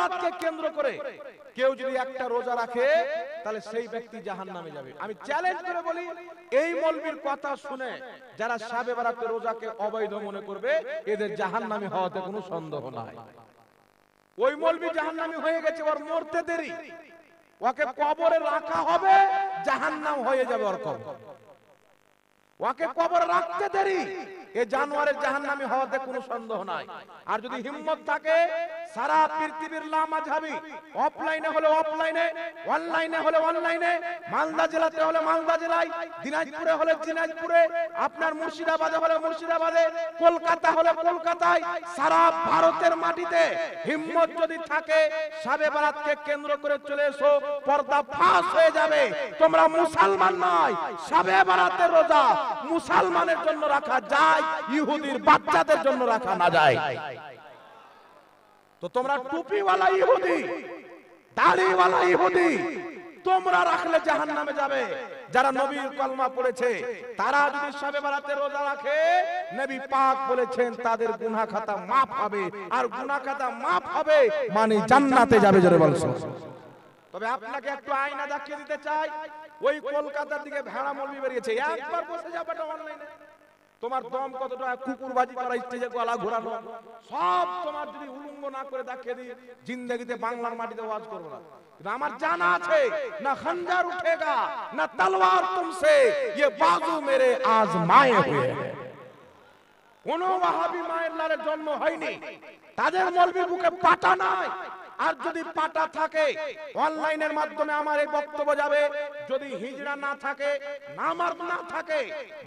বারাতকে কেন্দ্র করে কেউ যদি একটা রোজা রাখে তাহলে সেই ব্যক্তি জাহান্নামে যাবে। আমি চ্যালেঞ্জ করে বলি, এই মৌলবীর কথা শুনে যারা শবে বারাতে রোজাকে অবৈধ মনে করবে এদের জাহান্নামী হওয়াতে কোনো সন্দেহ নাই। ওই মৌলবী জাহান্নামী হয়ে গেছে, ওর মরতে দেরি, ওকে কবরে রাখা হবে, জাহান্নাম হয়ে যাবে ওর কবর। ওকে কবরে রাখতে দেরি, এই জানোয়ারের জাহান্নামী হওয়াতে কোনো সন্দেহ নাই। আর যদি হিম্মত থাকে সারা পৃথিবীর লামাযহাবী, অফলাইনে হলে অফলাইনে, অনলাইনে হলে অনলাইনে, মালদা জেলাতে হলে মালদা জেলায়, দিনাজপুরে হলে দিনাজপুরে, আপনার মুর্শিদাবাদে হলে মুর্শিদাবাদে, কলকাতা হলে কলকাতায়, সারা ভারতের মাটিতে হিম্মত যদি থাকে শবে বারাতকে কেন্দ্র করে চলে এসো, পর্দা ফাঁস হয়ে যাবে। তোমরা মুসলমান নয়, শবে বারাতের রোজা মুসলমানের জন্য রাখা যায়, ইহুদির বাচ্চাদের জন্য রাখা না যায়। তো তোমরা টুপিওয়ালা ইহুদি, দাড়িওয়ালা ইহুদি, তোমরা রাখলে জাহান্নামে যাবে। যারা নবীর কলমা পড়েছে তারা যদি শবে বারাতে রোজা রাখে, নবী পাক বলেছেন তাদের গুনাহ খাতা মাফ হবে, আর গুনাহ খাতা মাফ হবে মানে জান্নাতে যাবে। জোরে বলছো। তবে আপনাকে একটু আয়না দেখিয়ে দিতে চাই, ওই কলকাতার দিকে ভেড়া মৌলবি বেরিয়েছে, একবার বসে যাবে অনলাইনে, তোমার দম কতটা, কুকুরবাজি করা, স্টেজে গলা ঘোরানো, সব তোমার যদি উলঙ্গ না করে দেখিয়ে দিই, জিন্দেগিতে বাংলার মাটিতে ওয়াজ করবো না। আমার জানা আছে না খঞ্জার উঠেগা না তলোয়ার তুমসে, ये बाजू मेरे आजमाए हुए हैं। কোন ওয়াহাবি মায়ের লারে জন্ম হয়নি, তাদের মৌলবি বুকে পাটা নাই। আর যদি পাটা থাকে অনলাইনের মাধ্যমে আমার এই বক্তব্য যাবে। যদি হিজড়া না থাকে, নামাজ না থাকে,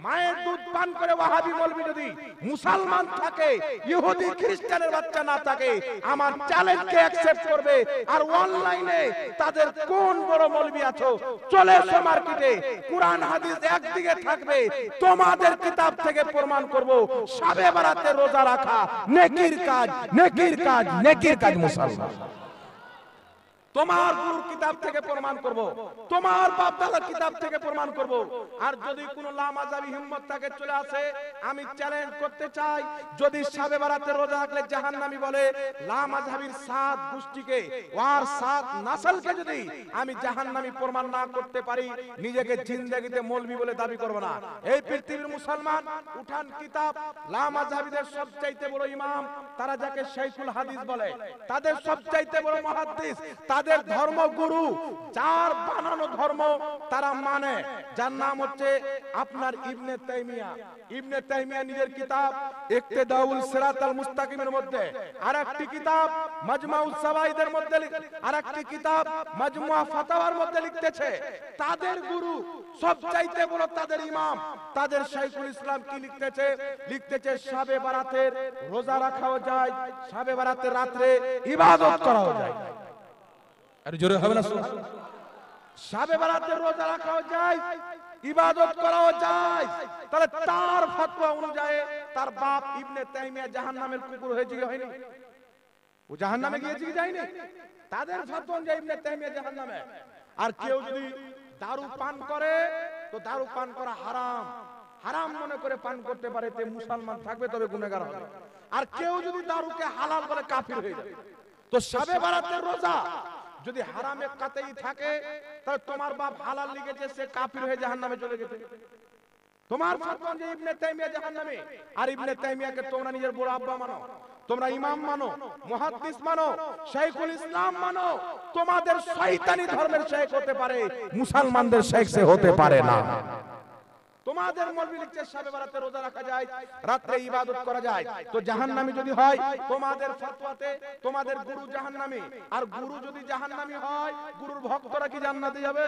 মায়ের দুধ পান করে ওয়াহাবি মৌলবি যদি মুসলমান থাকে, ইহুদি খ্রিস্টানের বাচ্চা না থাকে, আমার চ্যালেঞ্জকে অ্যাকসেপ্ট করবে। আর অনলাইনে তাদের কোন বড় মৌলবি আছো, চলে এসো মার্কেটে, কুরআন হাদিস একদিকে থাকবে, তোমাদের কিতাব থেকে প্রমাণ করব শবে বারাতে রোজা রাখা নেকির কাজ, নেকির কাজ, নেকির কাজ। মুসলমান তোমার গুরুর কিতাব থেকে প্রমাণ করব, তোমার বাপ দাদার কিতাব থেকে প্রমাণ করব। আর যদি কোনো লামাযহাবী হিম্মত থাকে চলে আসে, আমি চ্যালেঞ্জ করতে চাই, যদি শবে বারাতে রোজা রাখলে জাহান্নামী বলে, লামাযহাবীর 7 গোষ্ঠীকে আর 7 নসলকে যদি আমি জাহান্নামী প্রমাণ না করতে পারি, নিজেকে জিন্দেগিতে মৌলবি বলে দাবি করব না। এই পৃথিবীর মুসলমান উঠান কিতাব, লামাযহাবীদের সবচাইতে বড় ইমাম, তারা যাকে শাইখুল হাদিস বলে, তাদের সবচাইতে বড় মুহাদ্দিস, তাদের ধর্মগুরু, যার বানানো ধর্ম তারা মানে, যার নাম হচ্ছে আপনার ইবনে তাইমিয়া। ইবনে তাইমিয়া নিজের কিতাব ইক্তেদাউল সিরাতাল মুস্তাকিমের মধ্যে, আরেকটি কিতাব মাজমাউস সাওয়াইদের মধ্যে, আরেকটি কিতাব মাজমুআ ফাতাওয়ার মধ্যে লিখতেছে, তাদের গুরু সবচাইতে বড় তাদের ইমাম, তাদের শাইখুল ইসলাম কি লিখতেছে? লিখতেছে শবে বারাতের রোজা রাখাও যায়, শবে বারাতের রাতে ইবাদত করাও যায়। আর জোরে হবে না? শবে বারাতের রোজা রাখাও যায়, ইবাদত করাও যায়। তাহলে তার ফতোয়া অনুযায়ী তার বাপ ইবনে তাইমিয়া জাহান্নামের কুকুর হয়েছে কি হয়নি? ও জাহান্নামে গিয়েছে কি যায়নি? তাদের ফতোয়া অনুযায়ী ইবনে তাইমিয়া জাহান্নামে। আর কেউ যদি দারু পান করে, তো দারু পান করা হারাম, হারাম মনে করে পান করতে পারে, তে মুসলমান থাকবে তবে গুনাহগার হবে। আর কেউ যদি দারুকে হালাল বলে কাফির হয়ে যাবে। তো শবে বারাতের রোজা যদি হারামে কাতেই থাকে, তাহলে তোমার বাপ হালাল লিখেছে, সে কাফির হয়ে জাহান্নামে চলে গেছে। তোমার ফতোয়া যে ইবনে তাইমিয়া জাহান্নামে, আর ইবনে তাইমিয়াকে তোমরা নিজের বড় আব্বা মানো, তোমরা ইমাম মানো, মুহাদ্দিস মানো, শাইখুল ইসলাম মানো, তোমাদের শয়তানি ধর্মের শেখ হতে পারে, মুসলমানদের শেখ সে হতে পারে না। তোমাদের মৌলবি লিখছে শবে বারাতে রোজা রাখা যায়, রাতে ইবাদত করা যায়। তো জাহান্নামী যদি হয় তোমাদের ফতোয়াতে, তোমাদের গুরু জাহান্নামী। আর গুরু যদি জাহান্নামী হয়, গুরুর ভক্তরা কি জান্নাতে যাবে?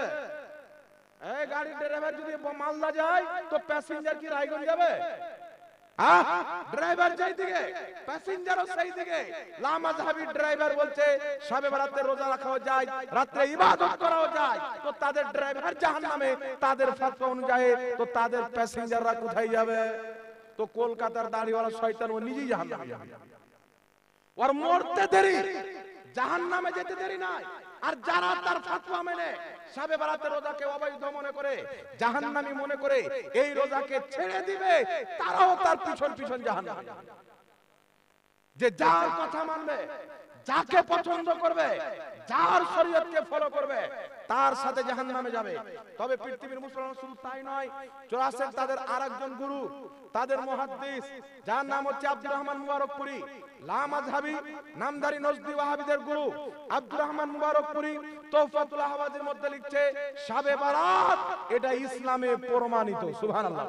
এই গাড়ির ড্রাইভার যদি মালদা যায়, তো প্যাসেঞ্জার কি রায়গঞ্জ যাবে? ড্রাইভার যাই দিকে, প্যাসেঞ্জারও সেই দিকে। লামাযহাবী ড্রাইভার বলছে শবে বারাতে রোজা রাখাও যায়, রাতে ইবাদত করাও যায়। তো তাদের ড্রাইভার জাহান্নামে, তাদের ফতোয়া অনুযায়ী তো তাদের প্যাসেঞ্জাররা কোথায় যাবে? তো কলকাতার দাড়িওয়ালা শয়তান ও নিজেই জাহান্নামে যাবে। ওর মরতে দেরি, জাহান্নামে যেতে দেরি নাই। আর যারা তার ফতোয়া মেনে শবে বারাতে রোজাকে অবৈধ মনে করে, জাহান্নামী মনে করে, এই রোজাকে ছেড়ে দিবে, তারাও তার পিছন পিছন জাহান্নামে। যে যার কথা মানবে, যাকে পছন্দ করবে, যার শরীয়তকে ফলো করবে, তার সাথে জাহান্নামে যাবে। তবে পৃথিবীর মুসলমান শুধু তাই নয়, চলে আসেন তাদের আরেকজন গুরু, তাদের মুহাদ্দিস, যার নাম হচ্ছে আব্দুর রহমান মুবারকপুরী, লামাযহাবী নামধারী নজদি ওয়াহাবীদের গুরু আব্দুর রহমান মুবারকপুরী তোহফাতুল আহওয়াজের মধ্যে লিখছে, শাবে বারাত এটা ইসলামে প্রমাণিত। সুবহানাল্লাহ।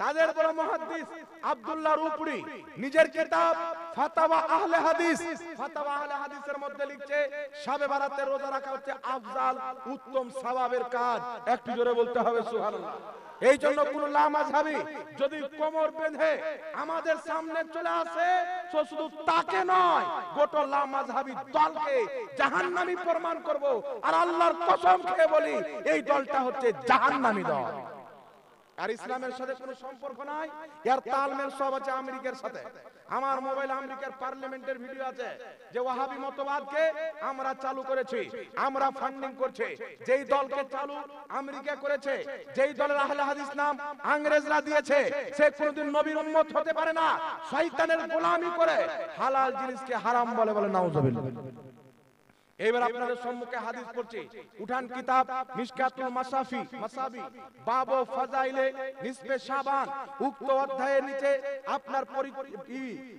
তাদের বড় মুহাদ্দিস আব্দুল্লাহ রূপপুরী নিজের কিতাব ফাতাওয়া আহলে হাদিস, ফাতাওয়া আহলে হাদিসের মধ্যে লিখছে, শাবে বারাতে রোজা রাখা হচ্ছে আফজাল, উত্তম সওয়াবের কাজ। একটু জোরে বলতে হবে সুবহানাল্লাহ। এই জন্য কোন লামাযহাবী যদি কোমর বেঁধে আমাদের সামনে চলে আসে, তো শুধু তাকে নয়, গোটা লামাযহাবী দলকে জাহান্নামী প্রমাণ করব। আর আল্লাহর কসম খেয়ে বলি, এই দলটা হচ্ছে জাহান্নামী দল। আর ইসলামের সাথে কোনো সম্পর্ক নাই, এর তালমেল সব আছে আমেরিকার সাথে। আমার মোবাইলে আমেরিকার পার্লামেন্টের ভিডিও আছে, যে ওয়াহাবি মতবাদকে আমরা চালু করেছি, আমরা ফান্ডিং করছি। যেই দলকে চালু আমেরিকা করেছে, যেই দলের আহলে হাদিস নাম ইংরেজরা দিয়েছে, সে কোনোদিন নবীর উম্মত হতে পারে না। শয়তানের গোলামি করে হালাল জিনিসকে হারাম বলে, বলে নাউজুবিল্লাহ। এবার আপনাদের সম্মুখে হাদিস পড়ছি, উঠান কিতাব মিশকাতুল মাসাবি বাবু ফাজাইলে নিসফে শাবান, উক্ত অধ্যায়ের নিচে আপনার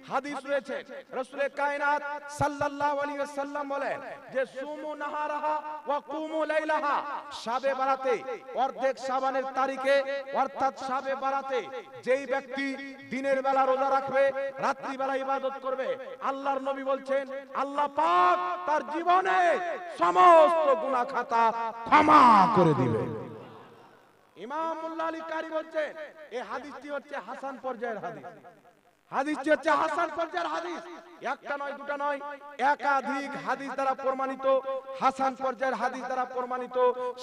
হাদিস রয়েছে। রাসূল কায়নাত সাল্লাল্লাহু আলাইহি ওয়াসাল্লাম বলেন যে সুমু নাহারাহা ওয়া কুমু লাইলাহা, শাবে বারাতে অর্ধেক শাবানের তারিখে অর্থাৎ শাবে বারাতে যেই ব্যক্তি দিনের বেলা রোজা রাখবে, রাত্রি বেলা ইবাদত করবে, আল্লাহর নবী বলছেন আল্লাহ পাক তার জীবন সমস্ত গুনাহ খাতা ক্ষমা করে দিবে। ইমাম মুল্লা আলী কারি বলছেন এই হাদিসটি হচ্ছে হাসান পর্যায়ের হাদিস। হাদিসটি হচ্ছে হাসান পর্যায়ের হাদিস। একটা নয়, দুটা নয়, একাধিক হাদিস দ্বারা প্রমাণিত, হাসান পর্যায়ের হাদিস দ্বারা প্রমাণিত,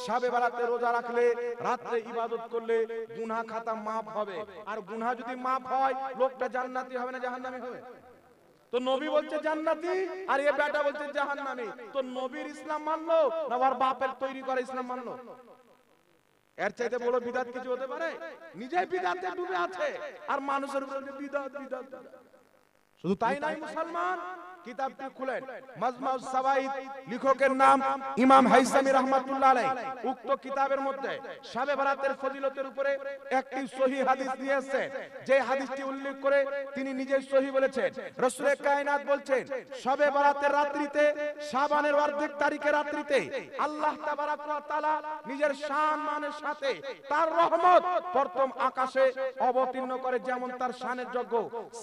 শাবে বারাতে রোজা রাখলে, রাতে ইবাদত করলে গুনাহ খাতা মাফ হবে। আর গুনাহ যদি মাফ হয়, লোকটা জান্নাতি হবে না জাহান্নামী হবে? তো নবী বলছে জান্নাতি, আর এ বেটা বলছে জাহান্নামী। তো নবীর ইসলাম মানলো না ওর বাপের তৈরি করা ইসলাম মানলো? এর চাইতে বড় বিদআত কিছু হতে পারে? নিজে বিদআতে ডুবে আছে আর মানুষের উপর বিদআত বিদআত। শুধু তাই নয়, মুসলমান কিতাবটি খুলেন, মাজমাউস সাওয়াইদ, লেখকের নাম ইমাম হাইসামি রাহমাতুল্লাহ আলাইহি। উক্ত কিতাবের মধ্যে শাবে বারাতের ফজিলতের উপরে একটি সহিহ হাদিস নিয়ে এসেছেন, যে হাদিসটি উল্লেখ করে তিনি নিজে সহিহ বলেছেন। রাসূল কায়নাত বলছেন, শাবে বারাতের রাত্রিতে, শাবানের অর্ধেক তারিখের রাত্রিতে আল্লাহ তাবারক ওয়া তাআলা নিজের শান মানের সাথে তার রহমত প্রথম আকাশে অবতীর্ণ করে, যেমন তার শানের যোগ্য।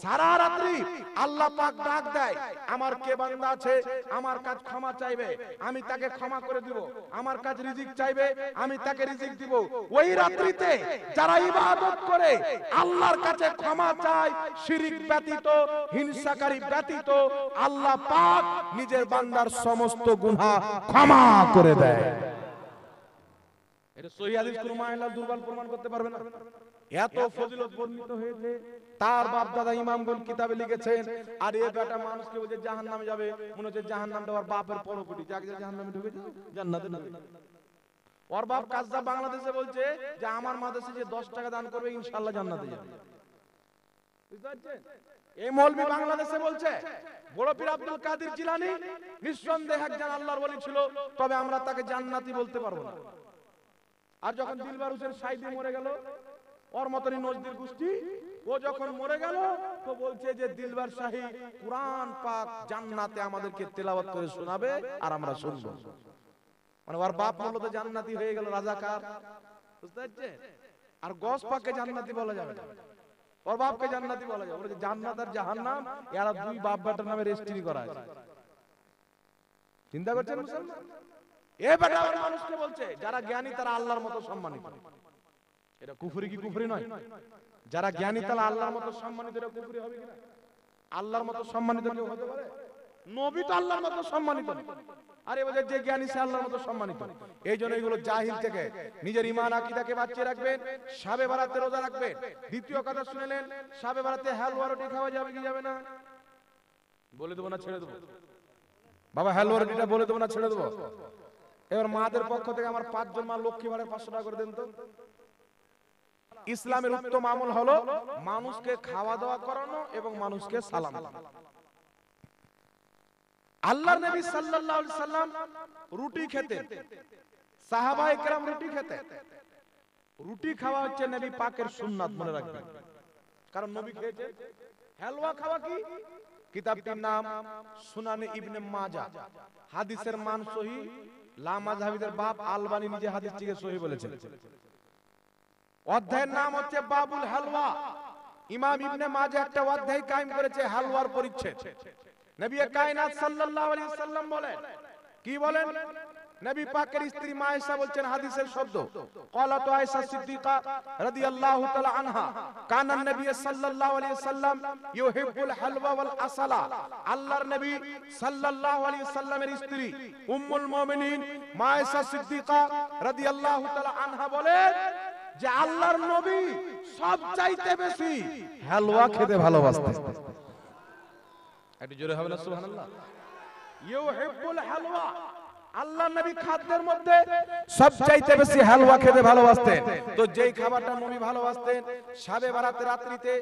সারা রাত্রি আল্লাহ পাক ডাক দেয়, আমার কে বান্দা আছে আমার কাছে ক্ষমা চাইবে, আমি তাকে ক্ষমা করে দিব। আমার কাছে রিজিক চাইবে, আমি তাকে রিজিক দিব। ওই রাত্রিতে যারা ইবাদত করে আল্লাহর কাছে ক্ষমা চায়, শিরিক ব্যতীত, হিংসাকারী ব্যতীত, আল্লাহ পাক নিজের বান্দার সমস্ত গুনাহ ক্ষমা করে দেয়। এটা সহিহ হাদিস, কোন মাইলা দুর্বল প্রমাণ করতে পারবে না। এত ফজিলত বর্ণিত হয়েছে, তার বাপ দাদা ইমামগণ কিতাবে লিখেছেন। আর এই বেটা মানুষকে বলছে জাহান্নামে যাবে, মনে হচ্ছে জাহান্নামটা ওর বাপের পরপটি, যাকে জাহান্নামে ঢুকে যাবে জান্নাতে যাবে। ওর বাপ কাজটা বাংলাদেশে বলছে যে আমার মাদ্রাসায় যে 10 টাকা দান করবে ইনশাআল্লাহ জান্নাতে যাবে। বুঝতে পারছেন? এই মৌলভী বাংলাদেশে বলছে বড় পীর আব্দুল কাদের জিলানী নিঃসন্দেহে একজন আল্লাহর ওলি ছিল, তবে আমরা তাকে জান্নাতি বলতে পারবো না। আর যখন দিলবার হোসেন সাইদি মরে গেল, ওর মতনই নজদির গোষ্ঠী, ও যখন মরে গেল তো বলছে যে দিলবার শাহী কুরআন পাক জান্নাতে আমাদেরকে তেলাওয়াত করে শোনাবে আর আমরা শুনবো। মানে ওর বাপ মূলত জান্নাতি হয়ে গেল, রাজাকার। বুঝতে পারছেন? আর গস পাককে জান্নাতি বলা যাবে না, ওর বাপকে জান্নাতি বলা যাবে। বলে জান্নাত আর জাহান্নাম এরা দুই বাপ বেটার নামে রেজিস্ট্রি করা আছে। চিন্তা করছেন মুসলমান? এ বেটা মানুষকে বলছে যারা জ্ঞানী তারা আল্লাহর মতো সম্মানিত। এটা কুফরি কি কুফরি নয়? যারা জ্ঞানী তারা আল্লাহর মতো সম্মানিত, এটা কুফরি হবে কিনা? আল্লাহর মতো সম্মানিত কেউ হতে পারে? নবী তো আল্লাহর মতো সম্মানিত। আর এ বলে যে জ্ঞানী সে আল্লাহর মতো সম্মানিত। এই জন্য এগুলো জাহিল থেকে নিজের ঈমান আকীদাকে বাঁচিয়ে রাখবেন, শাবে বারাতে রোজা রাখবেন। দ্বিতীয় কথা শুনলেন, শাবে বারাতে হালুয়া রুটি খাওয়া যাবে কি যাবে না? বলে দেবো না ছেড়ে দেবো? বাবা হালুয়া রুটিটা বলে দেবো না ছেড়ে দেবো? এবার মাদের পক্ষ থেকে আমার 5 জন মা লক্ষ্মী ভাড়ে 500 টাকা করে দেন তো। ইসলামের উত্তম আমল হলো মানুষকে খাওয়া দাওয়া করানো এবং মানুষকে সালাম। আল্লাহর নবী সাল্লাল্লাহু আলাইহি সাল্লাম রুটি খেতেন, সাহাবায়ে কেরাম রুটি খেতেন। রুটি খাওয়া হচ্ছে নবী পাকের সুন্নাত, মনে রাখবেন, কারণ নবী খেয়েছেন। হালুয়া খাওয়া কি? কিতাবটির নাম সুনানে ইবনে মাজাহ, হাদিসের মান সহিহ, লা মাযহাবিদের বাপ আলবানী নিজে হাদিসটিকে সহিহ বলেছেন। অধ্যায়ের নাম হচ্ছে বাবুল হালওয়া। ইমাম ইবনে মাজাহ একটা অধ্যায় কায়েম করেছে হালওয়ার পরিচ্ছেদ। নবী কায়নাত সাল্লাল্লাহু আলাইহি সাল্লাম বলেন, কি বলেন? নবী পাকের স্ত্রী মা আয়েশা বলছেন, হাদিসের শব্দ, ক্বালাতু আয়েশা সিদ্দিকা রাদিয়াল্লাহু তাআলা আনহা, কানা নবী সাল্লাল্লাহু আলাইহি সাল্লাম ইউহিব্বুল হালওয়া ওয়াল আসালা। আল্লাহর নবী সাল্লাল্লাহু আলাইহি সাল্লামের স্ত্রী উম্মুল মুমিনিন মা আয়েশা সিদ্দিকা রাদিয়াল্লাহু তাআলা আনহা বলেন যে আল্লাহর নবী সবচাইতে বেশি হালুয়া খেতে ভালোবাসতেন। একটু জোরে হবে না সুবহানাল্লাহ? ইউহিব্বুল হালওয়া, আল্লাহর নবী খাদ্যের মধ্যে সবচাইতে বেশি হালুয়া খেতে ভালোবাসতেন। তো যেই খাবারটা নবী ভালোবাসতেন, শাবে বারাতে রাত্রিতে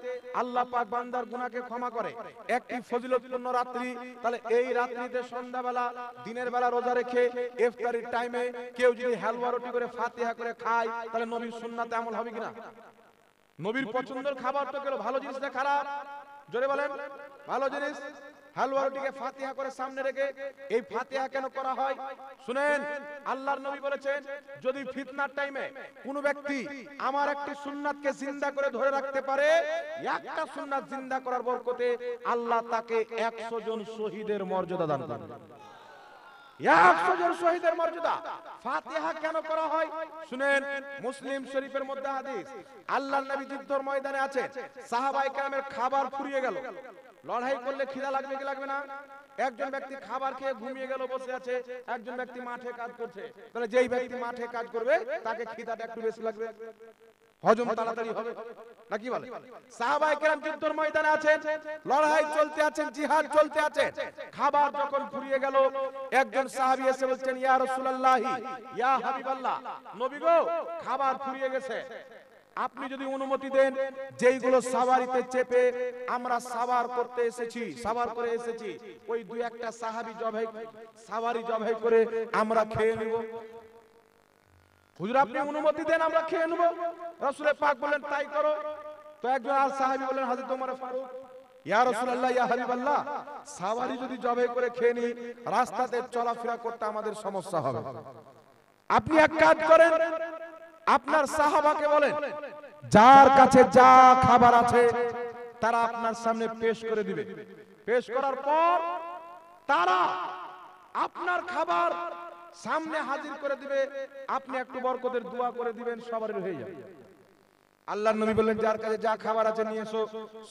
আল্লাহ পাক বান্দার গুনাহকে ক্ষমা করে, একটি ফজিলতপূর্ণ রাত্রি। তাহলে এই রাত্রিতে সন্ধ্যাবেলা দিনের বেলা রোজা রেখে ইফতারির টাইমে কেউ যদি হালুয়া রুটি করে ফাতিহা করে খায়, তাহলে নবীর সুন্নাতে আমল হবে কিনা? নবীর পছন্দের খাবার তো কেন ভালো জিনিস না খারাপ? জোরে বলেন, ভালো জিনিস। হালুয়া রুটিকে ফাতিহা করে সামনে রেখে, এই ফাতিহা কেন করা হয় শুনেন। আল্লাহর নবী বলেছেন, যদি ফিতনার টাইমে কোন ব্যক্তি আমার একটি সুন্নাতকে জিন্দা করে ধরে রাখতে পারে, একটা সুন্নাত জিন্দা করার বরকতে আল্লাহ তাকে 100 জন শহীদের মর্যাদা দান করবেন। 100 জন শহীদের মর্যাদা। ফাতিহা কেন করা হয় শুনেন। মুসলিম শরীফের মধ্যে হাদিস, আল্লাহর নবী যুদ্ধের ময়দানে আছেন, সাহাবায়ে কেরামের খাবার ফুরিয়ে গেল। লড়াই করলে খিদা লাগবে কি লাগবে না? একজন ব্যক্তি খাবার খেয়ে ঘুমিয়ে গেল, বসে আছে, একজন ব্যক্তি মাঠে কাজ করছে। তাহলে যেই ব্যক্তি মাঠে কাজ করবে তাকে খিদাটা একটু বেশি লাগবে, হজম তাড়াতাড়ি হবে, নাকি বলে? সাহাবায়ে কেরাম যুদ্ধের ময়দানে আছেন, লড়াই চলতে আছে, জিহাদ চলতে আছে। খাবার যখন ফুরিয়ে গেল, একজন সাহাবী এসে বলছেন, ইয়া রাসূলুল্লাহি, ইয়া হাবিবাল্লাহ, নবী গো, খাবার ফুরিয়ে গেছে, আপনি যদি অনুমতি দেন, যেইগুলো সাওয়ারিতে চেপে আমরা সাওয়ার করতে এসেছি, সাওয়ার করে এসেছি, ওই দুই একটা সাহাবী জবাই, সাওয়ারি জবাই করে আমরা খেয়ে নিব। হুজুর আপনি অনুমতি দেন, আমরা খেয়ে নেব। রাসূল পাক বলেন, তাই করো। তো একজন আর সাহাবী বলেন, হযরত ওমর ফারুক, ইয়া রাসূলুল্লাহ, ইয়া হাবিবাল্লাহ, সাওয়ারি যদি জবাই করে খেয়ে নি, রাস্তাতে চলাফেরা করতে আমাদের সমস্যা হবে। আপনি এক কাজ করেন, আপনার সাহাবাকে বলেন, যার কাছে যা খাবার আছে তারা আপনার সামনে পেশ করে দিবে। পেশ করার পর তারা আপনার খাবার সামনে হাজির করে দিবে, আপনি একটু বরকতের দোয়া করে দিবেন, সবার হয়ে যাবে। আল্লাহর নবী বললেন, যার কাছে যা খাবার আছে নিয়ে এসো।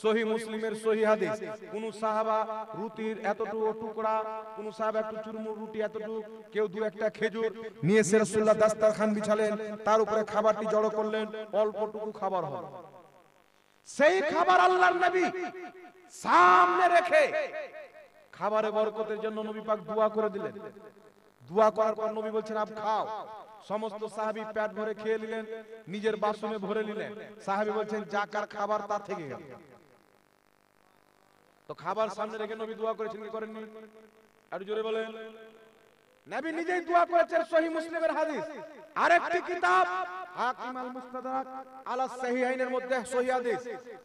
সহিহ মুসলিমের সহিহ হাদিস। কোন সাহাবা রুটির এতটুকু টুকরা, কোন সাহাবা একটু চুরমুর রুটি এতটুকু, কেউ দু একটা খেজুর নিয়ে এসে রাসূলুল্লাহ দাস্তারখান বিছালেন, তার উপরে খাবারটি জড়ো করলেন, অল্পটুকু খাবার হলো। সেই খাবার আল্লাহর নবী সামনে রেখে খাবারে বরকতের জন্য নবী পাক দোয়া করে দিলেন। দোয়া করার পর নবী বলছেন, আপ খাও। সমস্ত সাহাবী পেট ভরে খেয়ে নিলেন, নিজের বাসনে ভরে নিলেন। সাহাবী বলছেন, যাকার খাবার তা থেকে গেল। তো খাবার সামনে রেখে নবী দোয়া করেছেন কি করেননি? আর জোরে বলেন। নবী নিজেই দোয়া করেছেন, সহিহ মুসলিমের হাদিস। আরেকটি কিতাব হাকিম আল মুস্তাদরাক আলা সাহিহাইনের মধ্যে সহিহ হাদিস।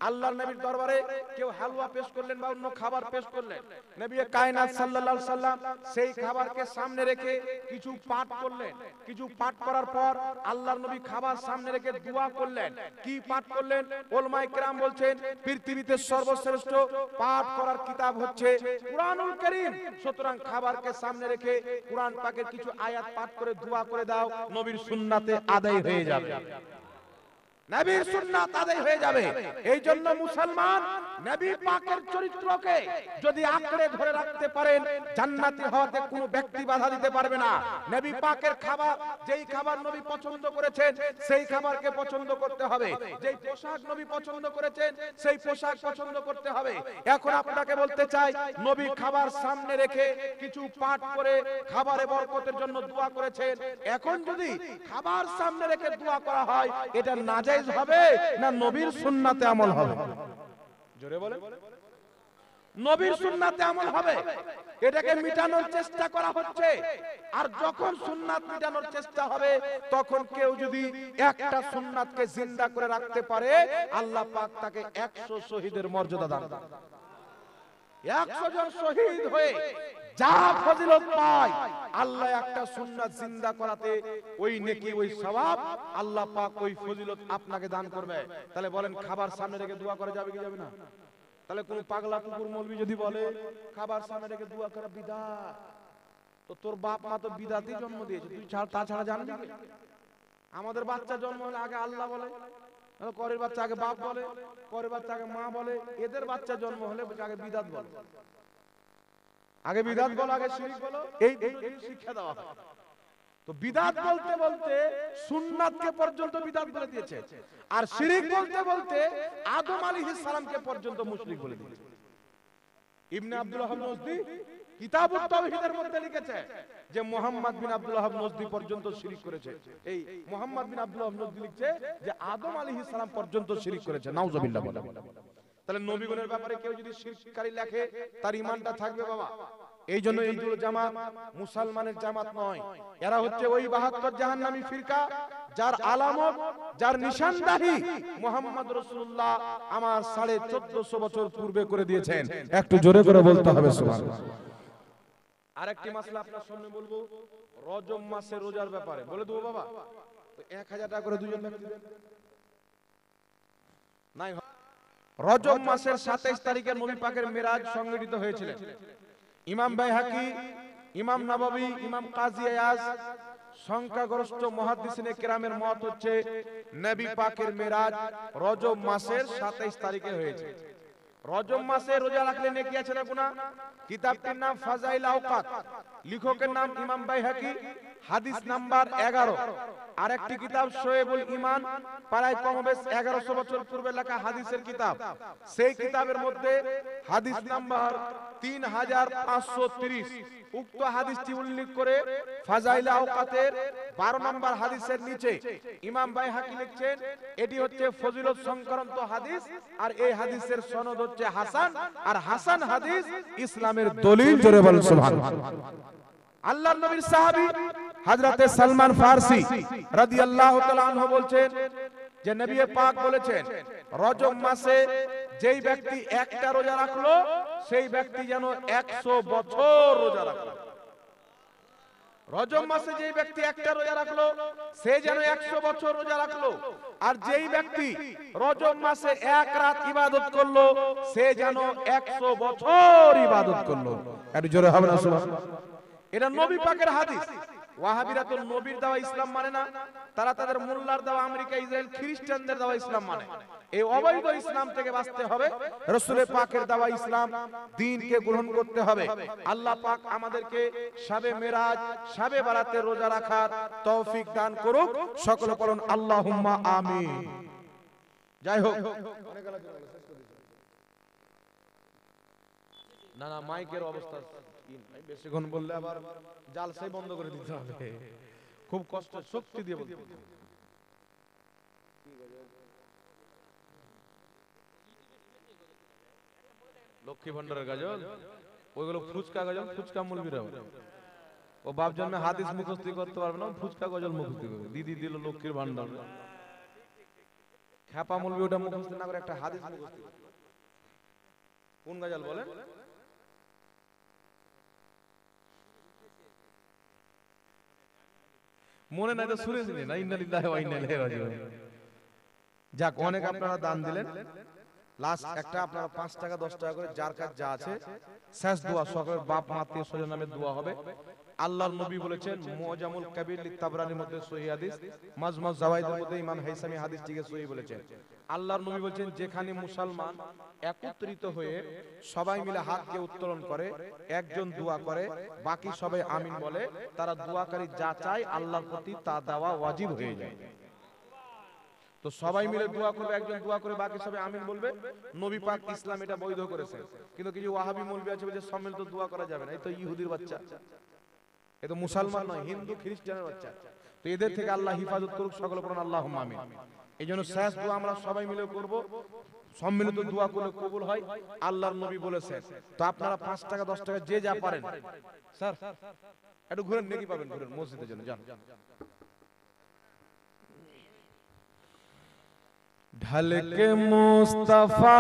আল্লাহর নবীর দরবারে কেউ হালুয়া পেশ করলেন বা অন্য খাবার পেশ করলেন, নবী কায়নাত সাল্লাল্লাহু আলাইহি সাল্লাম সেই খাবারকে সামনে রেখে কিছু পাঠ করলেন। কিছু পাঠ করার পর আল্লাহর নবী খাবার সামনে রেখে দোয়া করলেন। কি পাঠ করলেন? উলামায়ে কেরাম বলছেন, পৃথিবীতে সর্বশ্রেষ্ঠ পাঠ করার কিতাব হচ্ছে কুরআনুল কারীম। সুতরাং খাবারকে সামনে রেখে কুরআন পাকের কিছু আয়াত পাঠ করে দোয়া করে দাও, নবীর সুন্নাতে আদায় হয়ে যাবে। নবীর সুন্নাত আদায় হয়ে যাবে। এই জন্য মুসলমান নবী পাকের চরিত্রকে যদি আঁকড়ে ধরে রাখতে পারেন, জান্নাতি হওয়াতে কোনো ব্যক্তি বাধা দিতে পারবে না। নবী পাকের খাবার, যেই খাবার নবী পছন্দ করেছেন সেই খাবারকে পছন্দ করতে হবে। যেই পোশাক নবী পছন্দ করেছেন সেই পোশাক পছন্দ করতে হবে। এখন আপনাকে বলতে চাই, নবী খাবার সামনে রেখে কিছু পাঠ করে খাবারে বরকতের জন্য দোয়া করেছেন। এখন যদি খাবার সামনে রেখে দোয়া করা হয়, এটা নাজায়েজ হবে না নবীর সুন্নাতে আমল হবে? জোরে বলে। নবীর সুন্নাতে আমল হবে, এটাকে মিটানোর চেষ্টা করা হচ্ছে। আর যখন সুন্নাত মিটানোর চেষ্টা হবে, তখন কেউ যদি একটা সুন্নাতকে জিন্দা করে রাখতে পারে, আল্লাহ পাক তাকে 100 শহীদের মর্যাদা দান করবেন। 100 জন শহীদ হয়ে যা ফজিলত পায়, আল্লাহ একটা সুন্নাত জিন্দা করাতে ওই নেকি, ওই সওয়াব আল্লাহ পাক ওই ফজিলত আপনাকে দান করবে। তাহলে বলেন, খাবার সামনে রেখে দোয়া করা যাবে কি যাবে না? তাহলে কোন পাগলা কুকুর মৌলবি যদি বলে খাবার সামনে রেখে দোয়া করা বিদআত, তো তোর বাপ মা তো বিদআতই জন্ম দিয়েছে, তুই তাছাড়া জানবি? আমাদের বাচ্চা জন্ম হলে আগে আল্লাহ বলে, পরের বাচ্চা আগে বাপ বলে, পরের বাচ্চা আগে মা বলে, এদের বাচ্চা জন্ম হলে আগে বিদআত বলে, আগে বিদআত বলো, আগে শিরক বলো, এই শিক্ষা দেওয়া হয়। তো বিদআত বলতে বলতে সুন্নাতকে পর্যন্ত বিদআত বলে দিয়েছে, আর শিরক বলতে বলতে আদম আলাইহিস সালামকে পর্যন্ত মুশরিক বলে দিয়েছে। ইবনে আব্দুল ওয়াহাব নজদি কিতাবুত তাওহীদের মধ্যে লিখেছে যে মুহাম্মদ বিন আব্দুল ওয়াহাব নজদি পর্যন্ত শিরক করেছে। এই মুহাম্মদ বিন আব্দুল ওয়াহাব নজদি লিখছে যে আদম আলাইহিস সালাম পর্যন্ত শিরক করেছে। নাউজুবিল্লাহ বলে। তাহলে নবীগণের ব্যাপারে কেউ যদি শিরককারী লেখে, তার ঈমানটা থাকবে বাবা। এই জন্য এইগুলো জামাত মুসলমানের জামাত নয়, এরা হচ্ছে ওই 72 জাহান্নামী ফিরকা, যার আলামত, যার নিশানদাহি মুহাম্মদ রাসূলুল্লাহ আমার 1450 বছর পূর্বে করে দিয়েছেন। একটু জোরে করে বলতে হবে সুবহানাল্লাহ। আরেকটি মাসলা আপনার সামনে বলবো, রজব মাসে রোজার ব্যাপারে বলে দেবো বাবা। তো 1000 টাকা করে দুজন ব্যক্তি দেন নাই। রজব মাসের 27 তারিখে নবী পাকের মিরাজ সংঘটিত হয়েছিল। ইমাম বাইহাকি, ইমাম নববী, ইমাম কাজী আয়াজ সংখ্যাগরিষ্ঠ মুহাদ্দিসিনে কেরামের মত হচ্ছে নবী পাকের মিরাজ রজব মাসের 27 তারিখে হয়েছে। রজব মাসে রোজা রাখলে নেকি আছে না গুনাহ? কিতাবটির নাম ফাজাইল আওকাত, লেখকের নাম ইমাম বাইহাকি, হাদিস নাম্বার 11। আরেকটি কিতাব শোয়েবুল ঈমান, প্রায় কমবেশ 1100 বছর পূর্বে লেখা হাদিসের কিতাব। সেই কিতাবের মধ্যে হাদিস নাম্বার 3530 উক্ত হাদিসটি উল্লেখ করে ফাজাইল আওকাতের 12 নম্বর হাদিসের নিচে ইমাম বাইহাকি লিখছেন এটি হচ্ছে ফজিলত সংক্রান্ত হাদিস, আর এই হাদিসের সনদ হচ্ছে হাসান, আর হাসান হাদিস ইসলামের দলিল। জোরে বলেন সুবহানাল্লাহ। আল্লাহর নবীর সাহাবী হযরতে সালমান ফারসি রাদিয়াল্লাহু তাআলা আনহু বলছেন যে নবী পাক বলেছেন, রজব মাসে যেই ব্যক্তি একটা রোজা রাখলো, সেই ব্যক্তি যেন 100 বছর রোজা রাখলো। রজব মাসে যেই ব্যক্তি একটা রোজা রাখলো, সে যেন 100 বছর রোজা রাখলো। আর যেই ব্যক্তি রজব মাসে এক রাত ইবাদত করলো, সে যেন 100 বছর ইবাদত করলো। একটু জোরে হবে না সুবহানাল্লাহ। এটা নবী পাকের হাদিস। ওয়াহাবিরা তো নবীর দেওয়া ইসলাম মানে না, তারা তাদের মোল্লার দেওয়া আমেরিকা, ইসরায়েল, খ্রিস্টানদের দেওয়া ইসলাম মানে। এই অবৈধ ইসলাম থেকে বাঁচতে হবে, রাসূলের পাকের দেওয়া ইসলাম দ্বীনকে গ্রহণ করতে হবে। আল্লাহ পাক আমাদেরকে শাবে মেরাজ, শাবে বারাতে রোজা রাখার তৌফিক দান করুক। সকলে বলুন আল্লাহুম্মা আমিন। যাই হোক, না না মাইকের অবস্থা বেশিক্ষণ বললে আবার জালসাই বন্ধ করে দিতে হবে, খুব কষ্ট, শক্তি দিয়ে বলতে। লক্ষ্মী ভান্ডারের গাজল, ওইগুলো ফুচকা গাজল, ফুচকা মুলবিরা, ও বাপ জন্মে হাদিস মুখস্থি করতে পারবে না, ফুচকা গজল মুখস্থি করবে। দিদি দিল লক্ষ্মীর ভান্ডার, খ্যাপা মুলবি ওটা মুখস্থি না করে একটা হাদিস মুখস্থি। কোন গাজল বলেন? মনে নাই তো শুনেছিলেন না, ইন্না লিল্লাহি ওয়া ইন্না ইলাইহি রাজিউন। যাক, অনেক আপনারা দান দিলেন। লাস্ট একটা আপনারা 5 টাকা 10 টাকা করে যার কাছে যা আছে, শেষ দোয়া সকলের বাপ মা আত্মীয় স্বজন নামে দোয়া হবে। আল্লাহর নবী বলেছেন, মুআজামুল কাবীর লিতাবরানির মধ্যে সহিহ হাদিস, মাজমুজ জাওয়াইদের মধ্যে ইমাম হাইসামি হাদিসটিকে সহিহ বলেছেন। আল্লাহর নবী বলেছেন, যেখানে মুসলমান একত্রিত হয়ে সবাই মিলে হাতকে উত্তোলন করে, একজন দোয়া করে, বাকি সবাই আমিন বলে, তারা দোয়াকারী যা চায় আল্লাহর প্রতি তা দেওয়া ওয়াজিব হয়ে যায়। তো সবাই মিলে দোয়া করবে, একজন দোয়া করে বাকি সবাই আমিন বলবে। নবী পাক ইসলাম এটা বৈধ করেছে। কিন্তু কিছু ওয়াহাবি মৌলবি আছে যে সম্মিলিত দোয়া করা যাবে না, এই তো ইহুদির বাচ্চা, এ তো মুসলমান নয়, হিন্দু খ্রিস্টানের বাচ্চা। তো এদের থেকে আল্লাহ হিফাজত করুক। সকলে বলুন আল্লাহুম্মা আমিন। এই জন্য শেষ দোয়া আমরা সবাই মিলে করব, সম্মিলিত দোয়া করলে কবুল হয়, আল্লাহর নবী বলেছেন। তো আপনারা 5 টাকা 10 টাকা যে যা পারেন, স্যার একটু ঘুরেন, নেকি পাবেন, ঘুরেন মসজিদের জন্য যান। ঢালকে মুস্তাফা